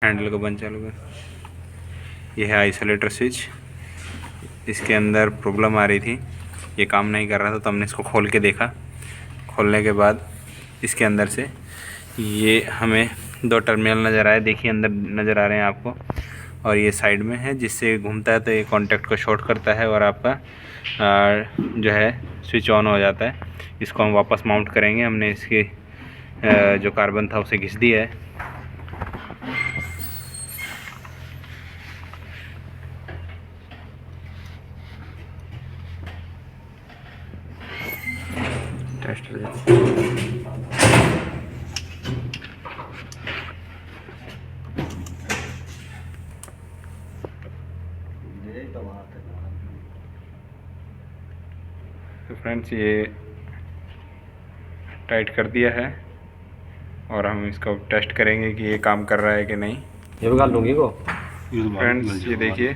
Handle को बंद चालू कर। यह है आइसोलेटर स्विच। इसके अंदर प्रॉब्लम आ रही थी, ये काम नहीं कर रहा था, तो हमने इसको खोल के देखा। खोलने के बाद इसके अंदर से ये हमें 2 टर्मिनल नज़र आए, देखिए अंदर नज़र आ रहे हैं आपको, और ये साइड में है, जिससे घूमता है तो ये कॉन्टैक्ट को शॉर्ट करता है और आपका जो है स्विच ऑन हो जाता है। इसको हम वापस माउंट करेंगे। हमने इसके जो कार्बन था उसे घिस दिया है। तो फ्रेंड्स ये टाइट कर दिया है और हम इसको टेस्ट करेंगे कि ये काम कर रहा है कि नहीं। ये भी गाल दूंगी को फ्रेंड्स ये देखिए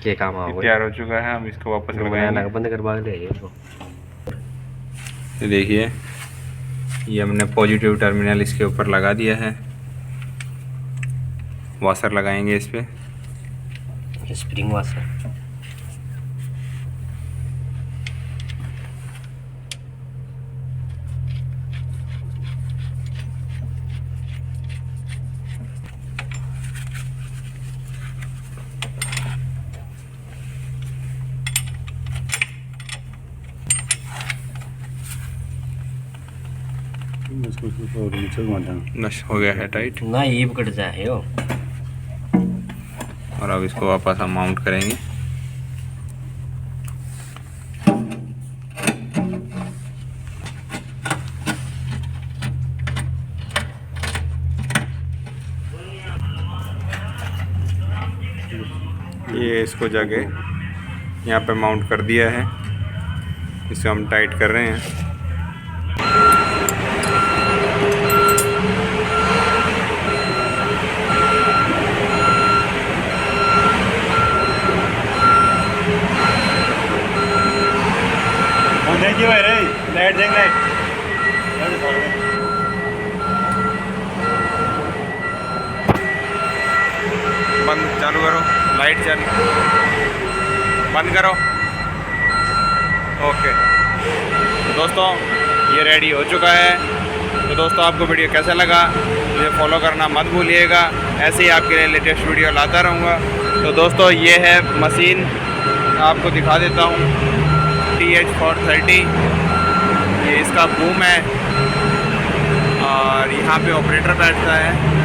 क्या काम आ तैयार हो चुका है। हम इसको वापस लगाएंगे। बंद करवा ले इसको। ये देखिए ये हमने पॉजिटिव टर्मिनल इसके ऊपर लगा दिया है। वाशर लगाएंगे इस पे, स्प्रिंग वाशर। नश हो गया है टाइट ना, ये कट जाए हो। और अब इसको वापस हम माउंट करेंगे। ये इसको जाके यहाँ पे माउंट कर दिया है। इसे हम टाइट कर रहे हैं। देखिए भाई रे लाइट देख लाइट बंद चालू करो, लाइट चालू बंद करो। ओके तो दोस्तों ये रेडी हो चुका है। तो दोस्तों आपको वीडियो कैसा लगा मुझे फॉलो करना मत भूलिएगा। ऐसे ही आपके लिए लेटेस्ट वीडियो लाता रहूँगा। तो दोस्तों ये है मशीन, आपको दिखा देता हूँ। TH430 ये इसका बूम है और यहाँ पे ऑपरेटर बैठता है।